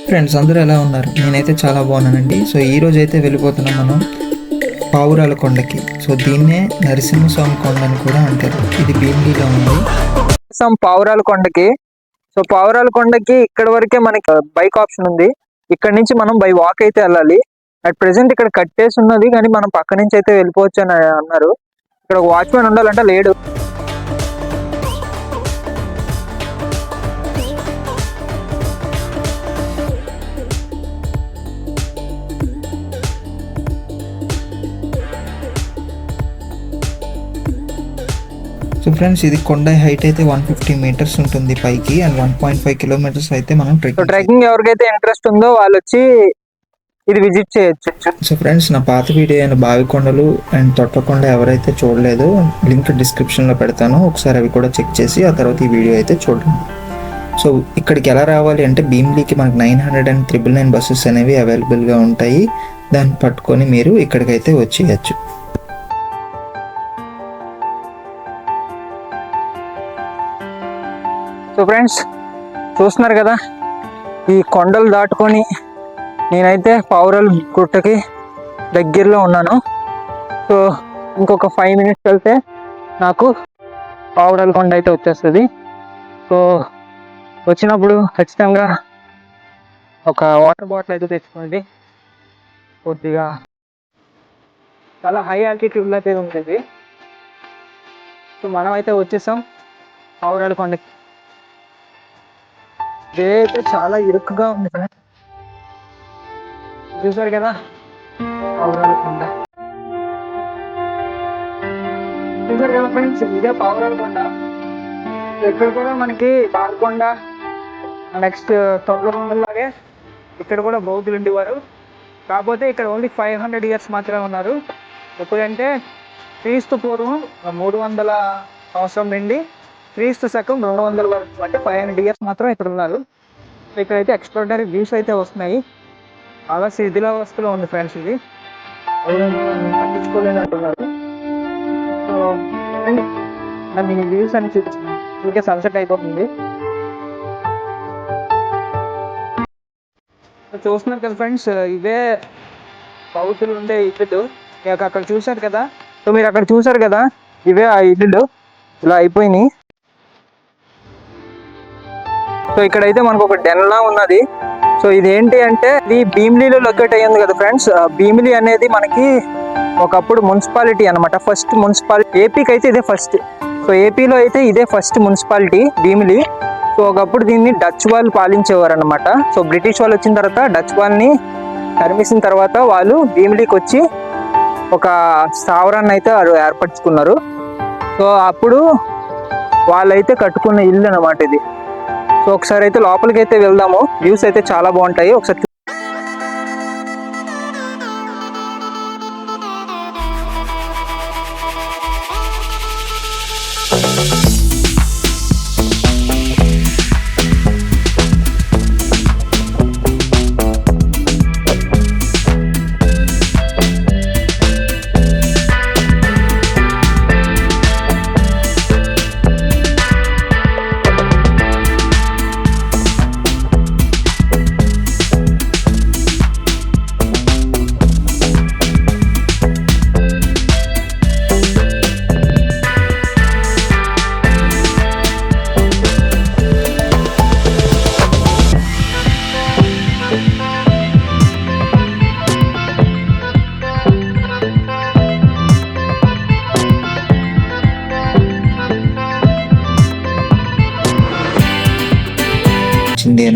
Friends అందరూ ఎలా ఉన్నారు? నేనైతే చాలా బాగున్నానండి. సో ఈ రోజు అయితే వెళ్ళిపోతున్నాం మనం పావురాల కొండకి. సో దీన్నే నరసింహస్వామి కొండ అని కూడా అంటారు. ఇది భీమిలిలో ఉంది. పావురాల కొండకి. సో పావురాల కొండకి ఇక్కడ వరకే మనకి బైక్ ఆప్షన్ ఉంది. ఇక్కడ నుంచి మనం బై వాక్ అయితే వెళ్ళాలి. అట్ ప్రెసెంట్ ఇక్కడ కట్టేసి ఉన్నది, కానీ మనం పక్క నుంచి అయితే వెళ్ళిపోవచ్చు అని అన్నారు. ఇక్కడ ఒక వాచ్మెన్ ఉండాలంటే లేడు. సో ఫ్రెండ్స్ ఇది కొండ హైట్ అయితే 150 మీటర్స్ ఉంటుంది పైకి, అండ్ 1.5 కిలోమీటర్స్ అయితే మనం ట్రెక్కింగ్ ఎవరికైతే ఇంట్రెస్ట్ ఉందో వాళ్ళు వచ్చి ఇది విజిట్ చేయొచ్చు. సో ఫ్రెండ్స్ నా పాత వీడియో అయిన బావికొండలు అండ్ తొట్టకొండ ఎవరైతే చూడలేదో లింక్ డిస్క్రిప్షన్లో పెడతాను, ఒకసారి అవి కూడా చెక్ చేసి ఆ తర్వాత ఈ వీడియో అయితే చూడండి. సో ఇక్కడికి ఎలా రావాలి అంటే భీమిలీకి మనకు 900 అండ్ 999 బస్సెస్ అనేవి అవైలబుల్గా ఉంటాయి. దాన్ని పట్టుకొని మీరు ఇక్కడికైతే వచ్చేయచ్చు. సో ఫ్రెండ్స్ చూస్తున్నారు కదా, ఈ కొండలు దాటుకొని నేనైతే పావురాల గుట్టకి దగ్గరలో ఉన్నాను. సో ఇంకొక 5 minutes వెళ్తే నాకు పావురాల కొండ అయితే వచ్చేస్తుంది. సో వచ్చినప్పుడు ఖచ్చితంగా ఒక వాటర్ బాటిల్ అయితే తెచ్చుకోండి. కొద్దిగా చాలా హై ఆల్టిట్యూడ్లో అయితే ఉంటుంది. సో మనం అయితే వచ్చేసాం పావురాల కొండకి. ఇదైతే చాలా ఇరుకుగా ఉంది కదా, చూసారు కదా పావురాల కొండ. చూసారు కదా ఫ్రెండ్స్, ఇదే పావురాల కొండ. ఇక్కడ కూడా మనకి బాల్కొండ నెక్స్ట్ తొండలాగే ఇక్కడ కూడా బౌద్ధులు ఉండేవారు. కాకపోతే ఇక్కడ ఓన్లీ 500 years మాత్రమే ఉన్నారు. ఎప్పుడంటే క్రీస్తు పూర్వం 300 సంవత్సరం నుండి క్రీస్తు శకం 200 వరకు, అంటే 500 years మాత్రం ఇక్కడ ఉన్నారు. ఇక్కడైతే ఎక్స్ట్రాడనరీ వ్యూస్ అయితే వస్తున్నాయి. అలా శిథిలావస్థలో ఉంది ఫ్రెండ్స్, ఇది పట్టించుకోలేనట్టున్నారు. సో దాన్ని వ్యూస్ అని ఇంకే సన్సెట్ అయిపోతుంది. చూస్తున్నారు కదా ఫ్రెండ్స్, ఇవే బౌద్ధులు ఉండే ఇల్లు. అక్కడ చూసారు కదా, సో మీరు అక్కడ చూసారు కదా, ఇవే ఆ ఇల్లు ఇలా అయిపోయినాయి. సో ఇక్కడైతే మనకు ఒక డెన్ లా ఉన్నది. సో ఇదేంటి అంటే ఇది భీమిలీలో లొకేట్ అయ్యింది కదా ఫ్రెండ్స్. భీమిలి అనేది మనకి ఒకప్పుడు మున్సిపాలిటీ అనమాట, ఫస్ట్ మున్సిపాలిటీ. ఏపీకి అయితే ఇదే ఫస్ట్. సో ఏపీలో అయితే ఇదే ఫస్ట్ మున్సిపాలిటీ భీమిలి. సో ఒకప్పుడు దీన్ని డచ్ వాళ్ళు పాలించేవారు అనమాట. సో బ్రిటిష్ వాళ్ళు వచ్చిన తర్వాత డచ్ వాళ్ళని తరిమేసిన తర్వాత వాళ్ళు భీమిలికి వచ్చి ఒక స్థావరాన్ని అయితే ఏర్పరచుకున్నారు. సో అప్పుడు వాళ్ళైతే కట్టుకున్న ఇల్లు అనమాట ఇది. సో ఒకసారి అయితే లోపలికి అయితే వెళ్దాము. వ్యూస్ అయితే చాలా బాగుంటాయి, ఒకసారి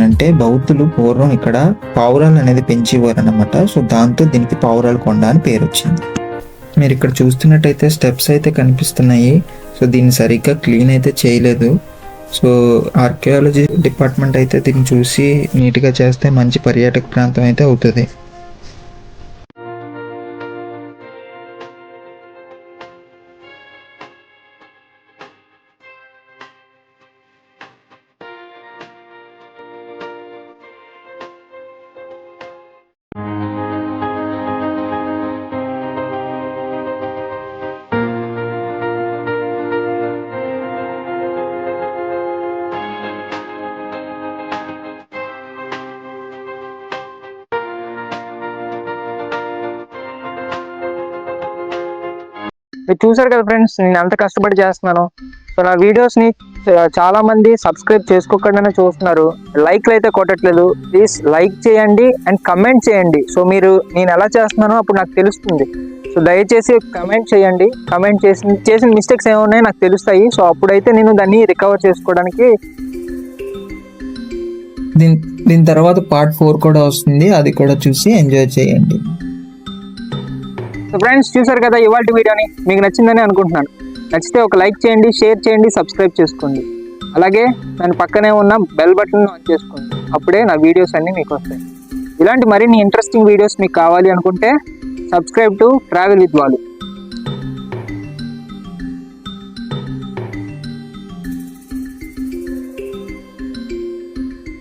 అంటే బౌద్ధులు పూర్వం ఇక్కడ పావురాలు అనేది పెంచేవారు అనమాట. సో దాంతో దీనికి పావురాల కొండ అని పేరు వచ్చింది. మీరు ఇక్కడ చూస్తున్నట్టయితే స్టెప్స్ అయితే కనిపిస్తున్నాయి. సో దీన్ని సరిగ్గా క్లీన్ అయితే చేయలేదు. సో ఆర్కియాలజీ డిపార్ట్మెంట్ అయితే దీన్ని చూసి నీట్గా చేస్తే మంచి పర్యాటక ప్రాంతం అయితే అవుతుంది. మీరు చూసారు కదా ఫ్రెండ్స్, నేను ఎంత కష్టపడి చేస్తున్నాను. సో నా వీడియోస్ని చాలా మంది సబ్స్క్రైబ్ చేసుకోకుండా చూస్తున్నారు, లైక్లు అయితే కొట్టట్లేదు. ప్లీజ్ లైక్ చేయండి అండ్ కమెంట్ చేయండి. సో మీరు నేను ఎలా చేస్తున్నానో అప్పుడు నాకు తెలుస్తుంది. సో దయచేసి కమెంట్ చేయండి. కమెంట్ చేసిన మిస్టేక్స్ ఏమున్నాయో నాకు తెలుస్తాయి. సో అప్పుడైతే నేను దాన్ని రికవర్ చేసుకోవడానికి. దీని తర్వాత పార్ట్ 4 కూడా వస్తుంది, అది కూడా చూసి ఎంజాయ్ చేయండి. సో ఫ్రెండ్స్ చూసారు కదా ఇవాళ వీడియోని, మీకు నచ్చిందని అనుకుంటున్నాను. నచ్చితే ఒక లైక్ చేయండి, షేర్ చేయండి, సబ్స్క్రైబ్ చేసుకోండి. అలాగే దాని పక్కనే ఉన్న బెల్ బటన్ ఆన్ చేసుకోండి. అప్పుడే నా వీడియోస్ అన్నీ మీకు వస్తాయి. ఇలాంటి మరిన్ని ఇంట్రెస్టింగ్ వీడియోస్ మీకు కావాలి అనుకుంటే subscribe to travel with Balu.